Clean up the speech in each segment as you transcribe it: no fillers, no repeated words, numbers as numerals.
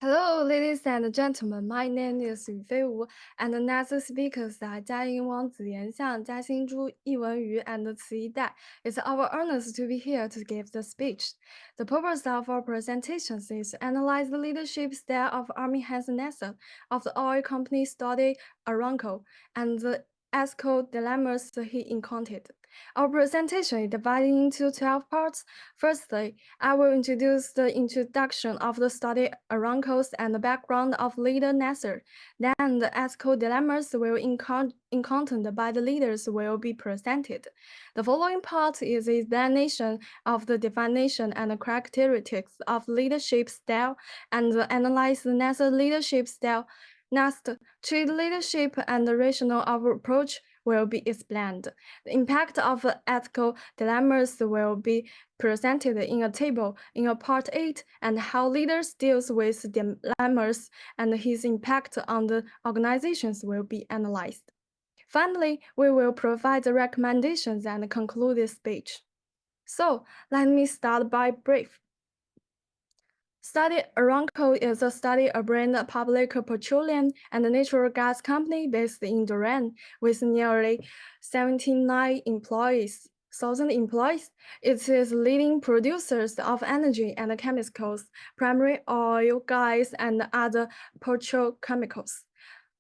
Hello, ladies and gentlemen. My name is Yufei Wu, and the next speakers are Jiaying Wang, Ziyan Xiang, Jiaxin Zhu, Yiwen Yu, and Ci Dai. It's our honor to be here to give the speech. The purpose of our presentations is to analyze the leadership style of Army Hans Nasser, of the oil company Saudi Aramco, and the ethical dilemmas he encountered. Our presentation is divided into 12 parts. Firstly, I will introduce the introduction of the study Aramco and the background of leader Nasser. Then the ethical dilemmas will encountered by the leaders will be presented. The following part is explanation of the definition and characteristics of leadership style and analyze the Nasser leadership style. Next, trade leadership and the rational approach will be explained. The impact of ethical dilemmas will be presented in a table in a part 8 and how leaders deals with dilemmas and his impact on the organizations will be analyzed. Finally, we will provide the recommendations and conclude this speech. So let me start by brief. Saudi Aramco is a Saudi Arabian public petroleum and natural gas company based in Duran with nearly 79 employees. It is leading producers of energy and chemicals, primary oil, gas, and other petrochemicals,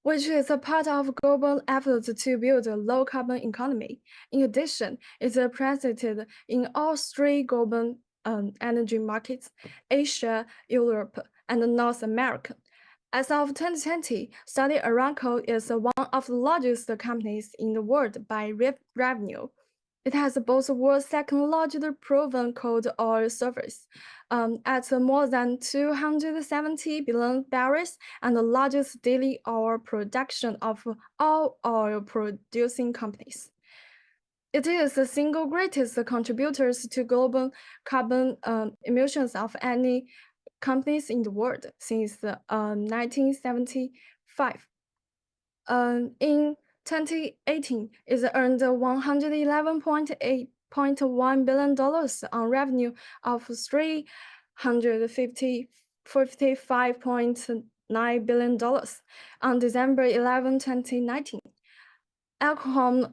which is a part of global efforts to build a low-carbon economy. In addition, it is present in all three global energy markets, Asia, Europe, and North America. As of 2020, Saudi Aramco is one of the largest companies in the world by revenue. It has both the world's second largest proven crude oil service, at more than 270 billion barrels, and the largest daily oil production of all oil-producing companies. It is the single greatest contributors to global carbon emissions of any companies in the world since 1975. In 2018, it earned $111.1 billion on revenue of $355.9 billion on December 11, 2019. Alcohol,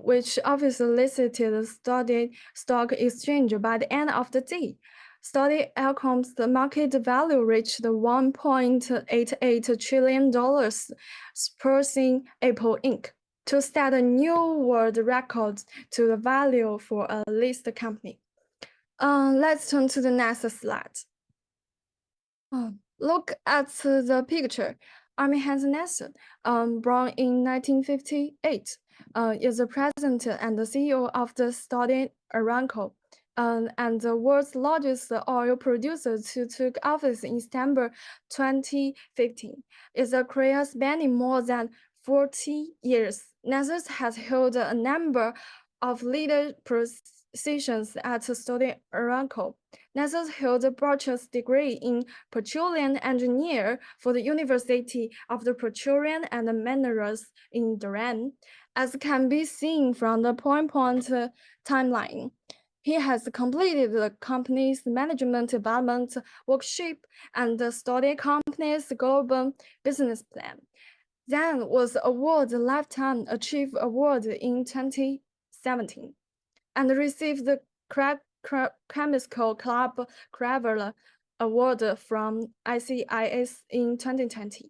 which obviously listed the stock exchange by the end of the day. Study Alcom's market value reached $1.88 trillion, surpassing Apple Inc. to set a new world record to the value for a listed company. Let's turn to the next slide. Look at the picture. Army Hans Nasser, born in 1958, is the president and the CEO of the Saudi Aramco, and the world's largest oil producer who took office in September 2015. Is a career spanning more than 40 years. Nasser has held a number of leader positions at Saudi Aramco. Nasser held a bachelor's degree in petroleum engineer for the University of the Petroleum and Minerals in Duran, as can be seen from the point timeline. He has completed the company's management development workshop and studied company's global business plan. Then was awarded Lifetime Achievement Award in 2017 and received the Chemical Club Craveler Award from ICIS in 2020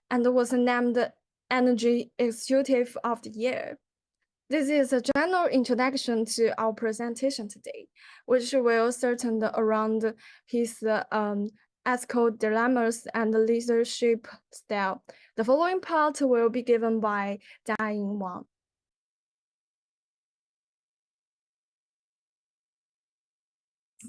and was named Energy Executive of the Year. This is a general introduction to our presentation today, which will center around his ethical dilemmas and leadership style. The following part will be given by Jiaying Wang.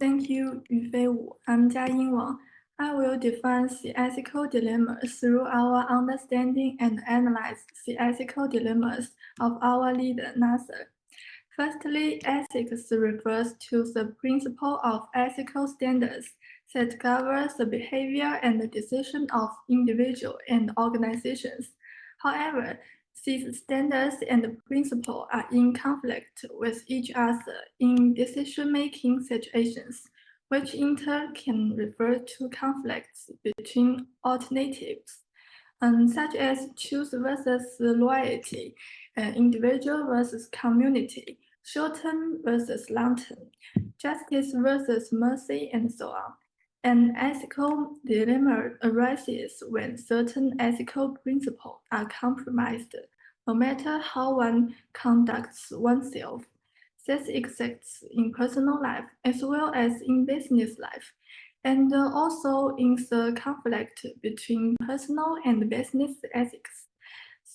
Thank you, Yufei Wu. I'm Jiaying Wang. I will define the ethical dilemmas through our understanding and analyze the ethical dilemmas of our leader, Nasser. Firstly, ethics refers to the principle of ethical standards that governs the behavior and the decision of individuals and organizations. However, these standards and principles are in conflict with each other in decision-making situations, which in turn can refer to conflicts between alternatives, such as choose versus loyalty, individual versus community, short-term versus long-term, justice versus mercy, and so on. An ethical dilemma arises when certain ethical principles are compromised, no matter how one conducts oneself. This exists in personal life as well as in business life, and also in the conflict between personal and business ethics.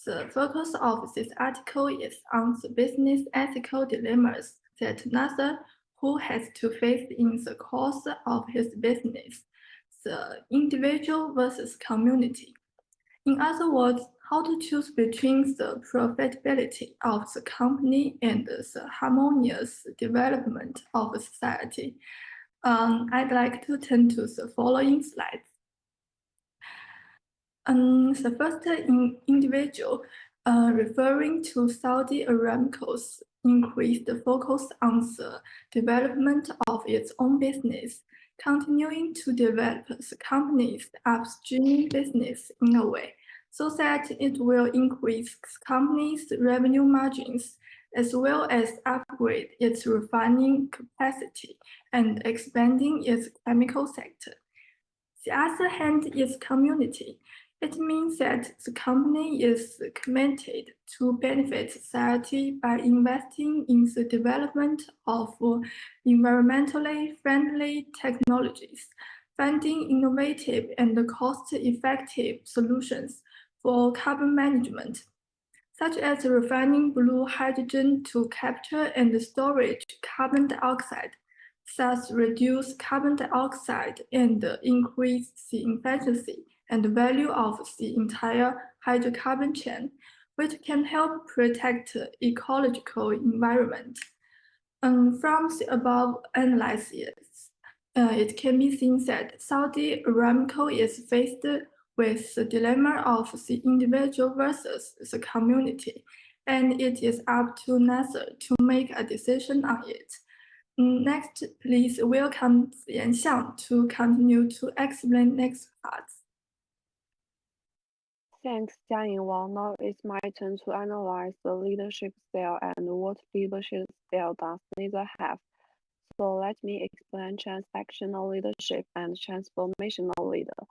The focus of this article is on the business ethical dilemmas that Nasser, who has to face in the course of his business, the individual versus community. In other words, how to choose between the profitability of the company and the harmonious development of society. I'd like to turn to the following slides. The first individual, referring to Saudi Aramco's increased focus on the development of its own business, continuing to develop the company's upstream business in a way so that it will increase the company's revenue margins as well as upgrade its refining capacity and expanding its chemical sector. The other hand is community. It means that the company is committed to benefit society by investing in the development of environmentally friendly technologies, finding innovative and cost-effective solutions for carbon management, such as refining blue hydrogen to capture and storage carbon dioxide, thus reduce carbon dioxide and increase the efficiency and value of the entire hydrocarbon chain, which can help protect the ecological environment. From the above analysis, it can be seen that Saudi Aramco is faced with the dilemma of the individual versus the community, and it is up to Nasser to make a decision on it. Next, please welcome Yan Xiang to continue to explain next parts. Thanks, Jiaying Wang. Now it's my turn to analyze the leadership style and what leadership style does neither have. So let me explain transactional leadership and transformational leader.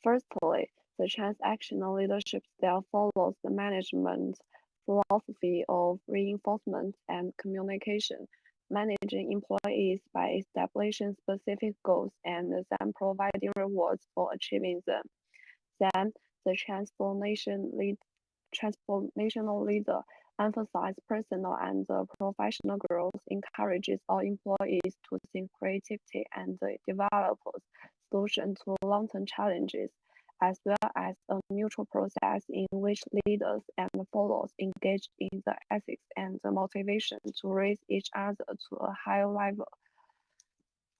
Firstly, the transactional leadership style follows the management philosophy of reinforcement and communication, managing employees by establishing specific goals and then providing rewards for achieving them. Then, the transformational leader emphasizes personal and professional growth, encourages all employees to think creativity and develop solutions to long-term challenges, as well as a mutual process in which leaders and followers engage in the ethics and the motivation to raise each other to a higher level.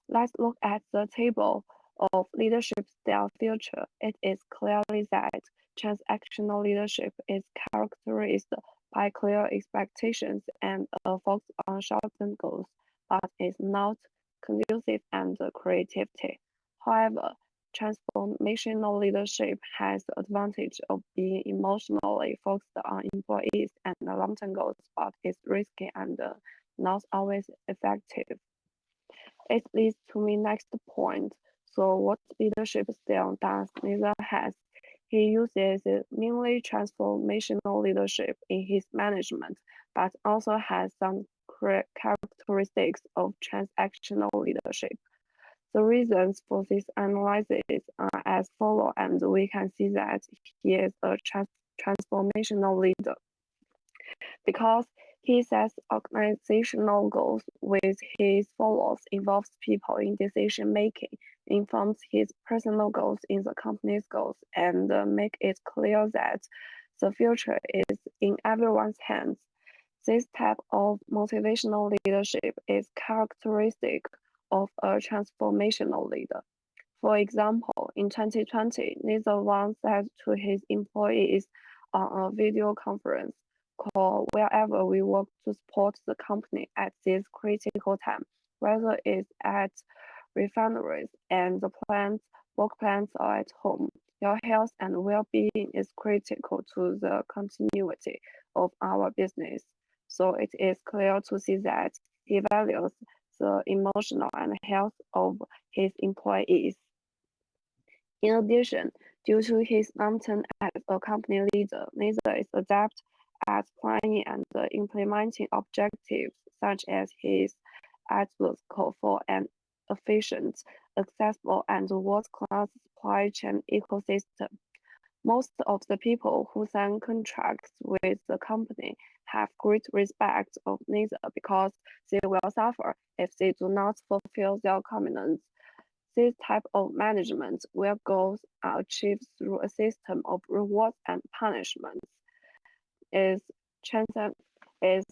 Let's look at the table of leadership style feature. It is clearly that transactional leadership is characterized by clear expectations and a focus on short-term goals, but is not conducive and creativity. However, transformational leadership has the advantage of being emotionally focused on employees and long-term goals, but is risky and not always effective. It leads to my next point. So what leadership style does neither has? He uses mainly transformational leadership in his management, but also has some characteristics of transactional leadership. The reasons for this analysis are as follows, and we can see that he is a transformational leader because he sets organizational goals with his followers, involves people in decision making, informs his personal goals in the company's goals, and make it clear that the future is in everyone's hands. This type of motivational leadership is characteristic of a transformational leader. For example, in 2020, Lisa Wang said to his employees on a video conference call wherever we work to support the company at this critical time, whether it's at refineries, and the plants, work plants are at home. Your health and well-being is critical to the continuity of our business. So it is clear to see that he values the emotional and health of his employees. In addition, due to his long-term as a company leader, Nathan is adept at planning and implementing objectives such as his outlook for an efficient, accessible, and world-class supply chain ecosystem. Most of the people who sign contracts with the company have great respect of Nathan because they will suffer if they do not fulfill their commitments. This type of management, where goals are achieved through a system of rewards and punishments, is, is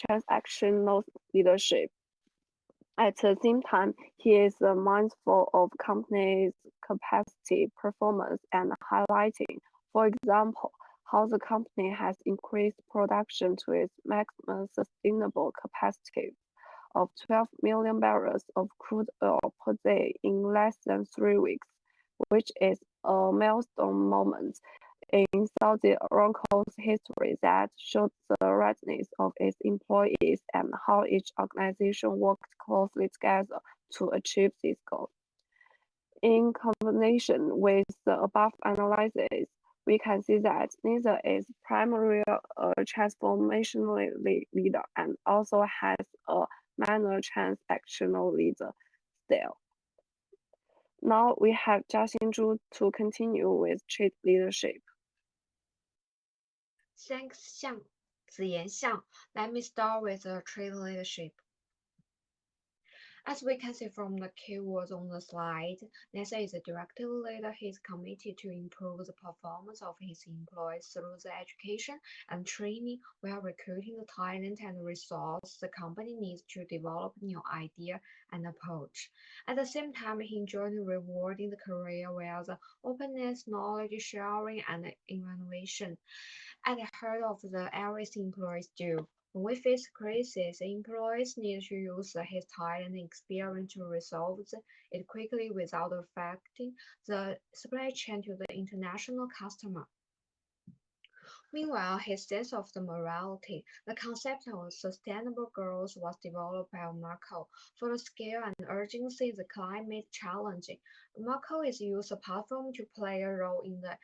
transactional leadership. At the same time, he is mindful of company's capacity, performance, and highlighting, for example, how the company has increased production to its maximum sustainable capacity of 12 million barrels of crude oil per day in less than 3 weeks, which is a milestone moment in Saudi Aramco's history that showed the readiness of its employees and how each organization worked closely together to achieve this goal. In combination with the above analysis, we can see that neither is primarily a transformational leader and also has a minor transactional leader style. Now we have Jia Xinzhu to continue with trade leadership. Thanks, Ziyan Xiang. Let me start with trade leadership. As we can see from the keywords on the slide, NASA is a directive leader. He is committed to improve the performance of his employees through the education and training while recruiting the talent and resource the company needs to develop new idea and approach. At the same time, he enjoys rewarding the career where the openness, knowledge sharing, and innovation at the heart of the areas employees do. When we face crisis, employees need to use his talent and experience to resolve it quickly without affecting the supply chain to the international customer. Meanwhile, his sense of the morality, the concept of sustainable growth was developed by Marco. For the scale and urgency of the climate challenge, Marco is used a platform to play a role in the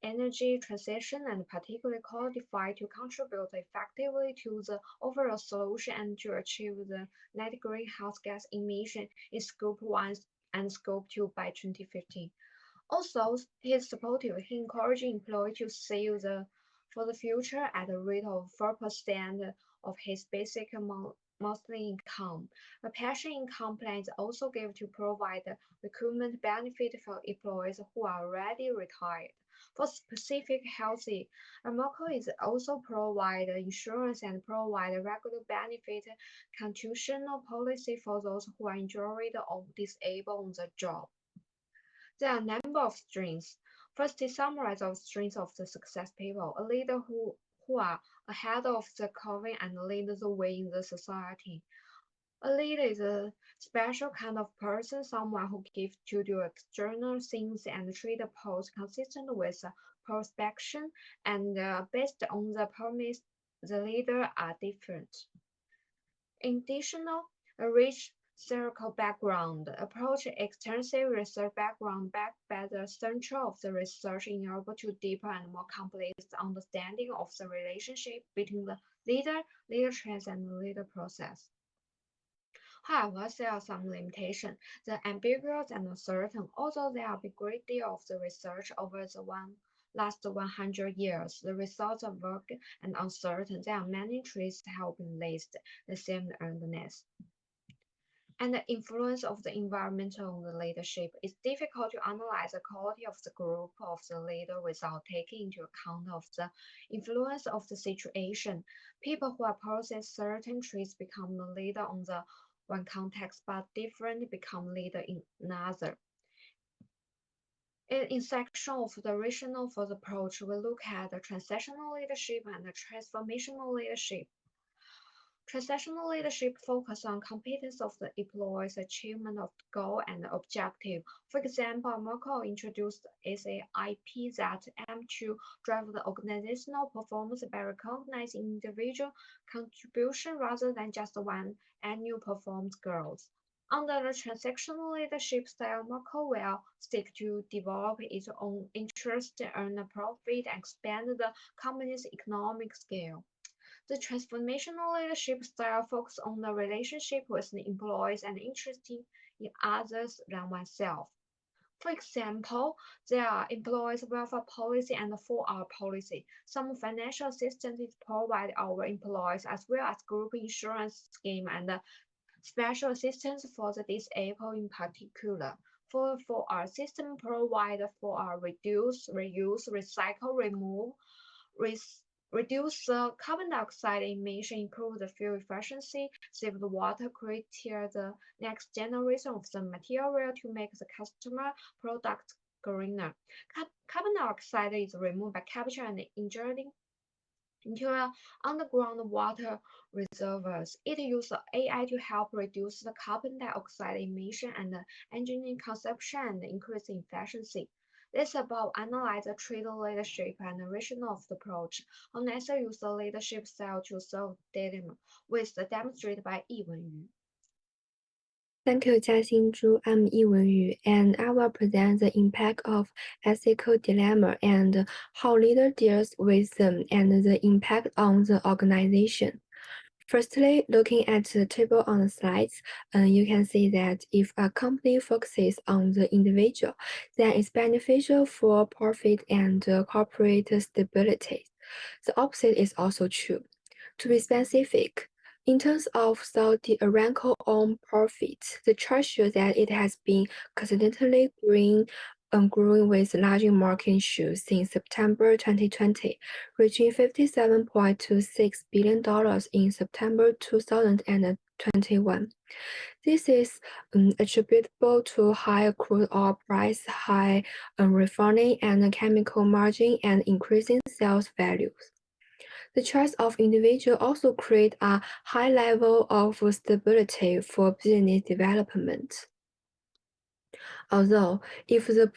energy transition and particularly qualified to contribute effectively to the overall solution and to achieve the net greenhouse gas emission in Scope 1 and Scope 2 by 2050. Also, he is supportive. He encourages employees to save for the future at a rate of 4% of his basic monthly income. A pension income plan is also given to provide recruitment benefit for employees who are already retired. For specific healthy, Amoco is also provide insurance and provide regular benefit constitutional policy for those who are injured or disabled on the job. There are a number of strengths. First is summarize of strengths of the success people, a leader who are ahead of the curve and lead the way in the society. A leader is a special kind of person, someone who gives to do external things and treat the post consistent with prospection and based on the promise the leader are different. In addition, a rich theoretical background, approach extensive research background backed by the center of the research in order to deeper and more complex understanding of the relationship between the leader, leader trends, and the leader process. However, there are some limitations. The ambiguous and uncertain, although there have been a great deal of the research over the last 100 years, the results are vague and uncertain. There are many trees that have been listed, the same earnestness. And the influence of the environment on the leadership. It's difficult to analyze the quality of the group of the leader without taking into account of the influence of the situation. People who are possess certain traits become the leader on the one context, but different become leader in another. In section of the rational for the approach, we look at the transactional leadership and the transformational leadership. Transactional leadership focuses on competence of the employees' achievement of goal and objective. For example, Merkle introduced SAIP that aim to drive the organizational performance by recognizing individual contribution rather than just one annual performance goals. Under the transactional leadership style, Merkle will seek to develop its own interest, earn a profit, and expand the company's economic scale. The transformational leadership style focuses on the relationship with the employees and interested in others than oneself. For example, there are employees welfare policy and 4R policy. Some financial assistance is provided our employees as well as group insurance scheme and special assistance for the disabled in particular. For our system provide for our reduce, reuse, recycle, remove, reduce the carbon dioxide emission, improve the fuel efficiency, save the water, create the next generation of the material to make the customer product greener. Carbon dioxide is removed by capture and injecting into underground water reservoirs. It uses AI to help reduce the carbon dioxide emission and energy consumption and increase efficiency. This is about analyze the trade leadership and rational of the approach. How NASA use the leadership style to solve dilemma, with demonstrated by Yi Wenyu. Thank you, Jiaxin Zhu. I'm Yi Wenyu, and I will present the impact of ethical dilemma and how leader deals with them and the impact on the organization. Firstly, looking at the table on the slides, you can see that if a company focuses on the individual, then it's beneficial for profit and corporate stability. The opposite is also true. To be specific, in terms of Saudi Aramco own profit, the chart shows that it has been consistently growing with large market share since September 2020, reaching $57.26 billion in September 2021. This is attributable to higher crude oil price, high refining and chemical margin, and increasing sales values. The choice of individual also create a high level of stability for business development. Although, if the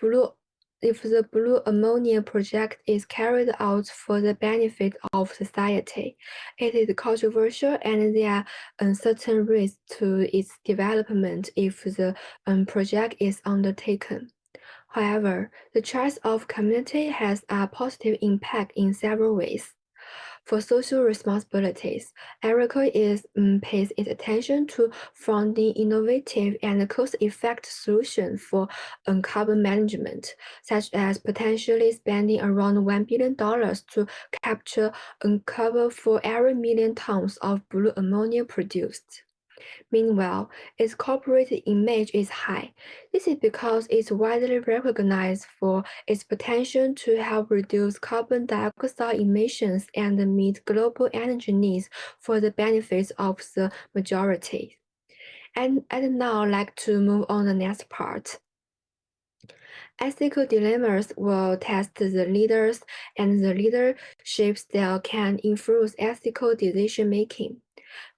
blue ammonia project is carried out for the benefit of society, it is controversial and there are uncertain risks to its development if the project is undertaken. However, the choice of community has a positive impact in several ways. For social responsibilities, Erica pays its attention to finding innovative and cost-effective solutions for carbon management, such as potentially spending around $1 billion to capture carbon for every million tons of blue ammonia produced. Meanwhile, its corporate image is high. This is because it's widely recognized for its potential to help reduce carbon dioxide emissions and meet global energy needs for the benefits of the majority. And I'd now like to move on the next part. Ethical dilemmas will test the leaders and the leadership style can influence ethical decision making.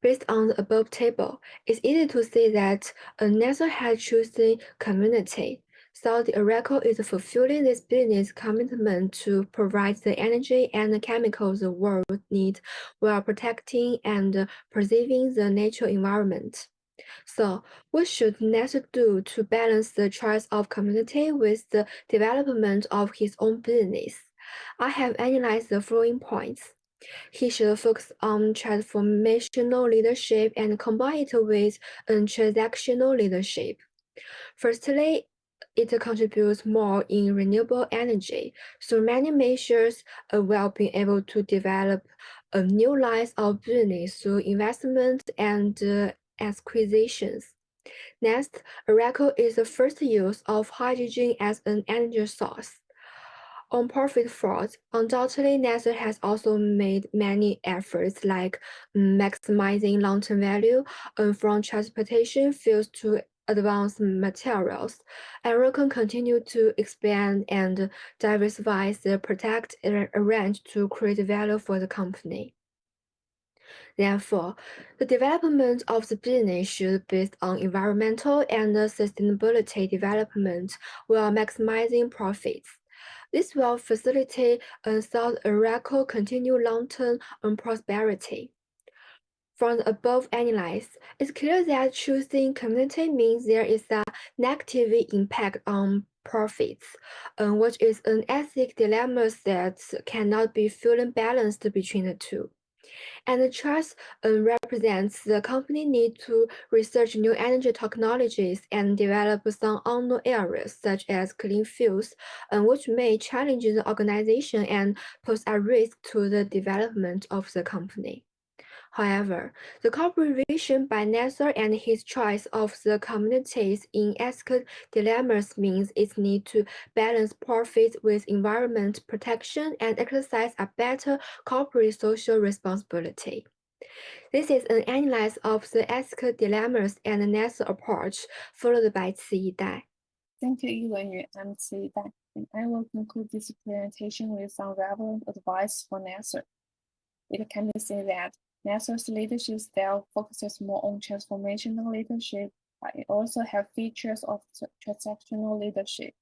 Based on the above table, it's easy to see that NASA has chosen community. Saudi Aramco is fulfilling this business commitment to provide the energy and the chemicals the world needs while protecting and preserving the natural environment. So, what should NASA do to balance the choice of community with the development of his own business? I have analyzed the following points. He should focus on transformational leadership and combine it with transactional leadership. Firstly, it contributes more in renewable energy, so many measures while being able to develop new lines of business through investment and acquisitions. Next, Araco is the first use of hydrogen as an energy source. On profit front, undoubtedly NASA has also made many efforts like maximizing long-term value from transportation fuels to advanced materials. Aragon continue to expand and diversify the product range to create value for the company. Therefore, the development of the business should be based on environmental and sustainability development while maximizing profits. This will facilitate South Araco continued long-term prosperity. From the above analysis, it's clear that choosing community means there is a negative impact on profits, which is an ethic dilemma that cannot be fully balanced between the two. And the trust represents the company need to research new energy technologies and develop some unknown areas such as clean fuels, which may challenge the organization and pose a risk to the development of the company. However, the cooperation by Nasser and his choice of the communities in ethical dilemmas means it need to balance profit with environment protection and exercise a better corporate social responsibility. This is an analysis of the ethical dilemmas and the Nasser approach, followed by Ci Dai. Thank you, Yuan. I'm Ci Dai, and I will conclude this presentation with some relevant advice for Nasser. It can be said that Nasser's leadership style focuses more on transformational leadership, but it also has features of transactional leadership.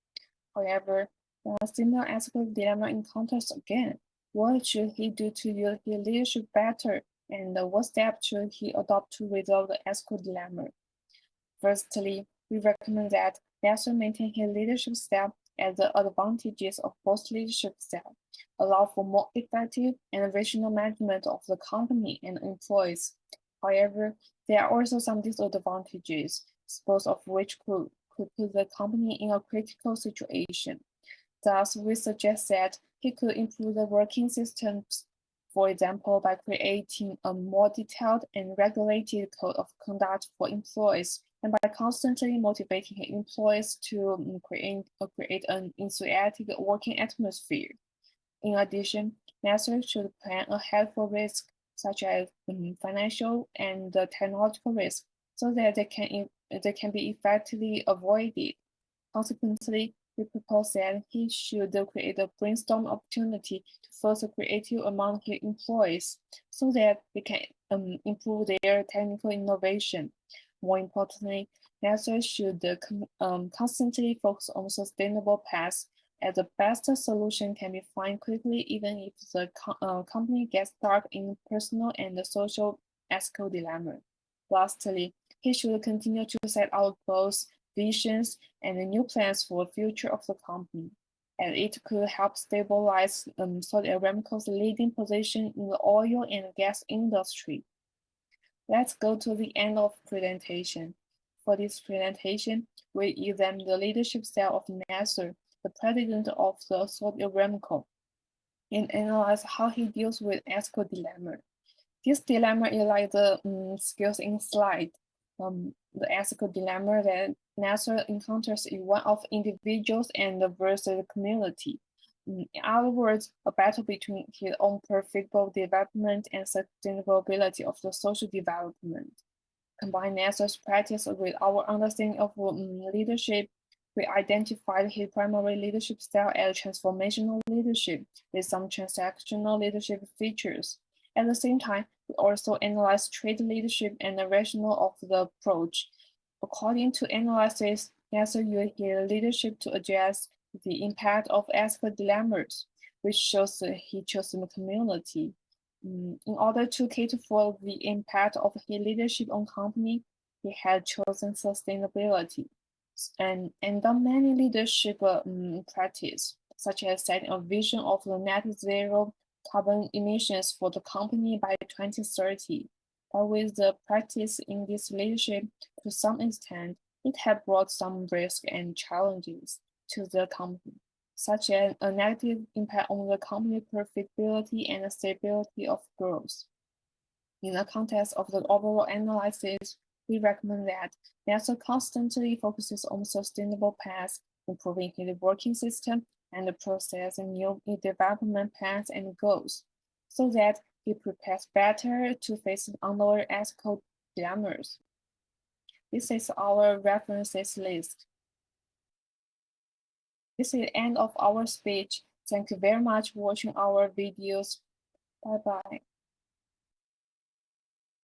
However, when a similar ethical dilemma encounters again, what should he do to use his leadership better, and what steps should he adopt to resolve the ethical dilemma? Firstly, we recommend that Nasser maintain his leadership style as the advantages of both leadership styles allow for more effective and rational management of the company and employees. However, there are also some disadvantages, both of which could put the company in a critical situation. Thus, we suggest that he could improve the working systems, for example, by creating a more detailed and regulated code of conduct for employees, and by constantly motivating his employees to create an enthusiastic working atmosphere. In addition, Nasser should plan ahead for risks such as financial and technological risk, so that they can be effectively avoided. Consequently, we propose that he should create a brainstorm opportunity to foster creative among his employees, so that they can improve their technical innovation. More importantly, Nasser should constantly focus on sustainable paths, as the best solution can be found quickly even if the company gets stuck in personal and social ethical dilemma. Lastly, he should continue to set out goals, visions, and new plans for the future of the company, and it could help stabilize Saudi Aramco's leading position in the oil and gas industry. Let's go to the end of presentation. For this presentation, we examine the leadership style of Nasser, the president of the Saudi Aramco, and analyze how he deals with ethical dilemma. This dilemma is like the skills in slide. The ethical dilemma that Nasser encounters is one of individuals and versus the community. In other words, a battle between his own profitable development and sustainability of the social development. Combine Nasser's practice with our understanding of leadership, we identified his primary leadership style as transformational leadership with some transactional leadership features. At the same time, we also analyzed trade leadership and the rationale of the approach. According to analysis, Nasser used his leadership to address the impact of ethical dilemmas, which shows he chose the community. In order to cater for the impact of his leadership on company, he had chosen sustainability and done many leadership practice, such as setting a vision of the net zero carbon emissions for the company by 2030. But with the practice in this leadership, to some extent, it had brought some risk and challenges to the company, such as a negative impact on the company's profitability and the stability of growth. In the context of the overall analysis, we recommend that Nasser constantly focuses on sustainable paths, improving his working system and the process and new development plans and goals, so that he prepares better to face other ethical dilemmas. This is our references list. This is the end of our speech. Thank you very much for watching our videos. Bye bye.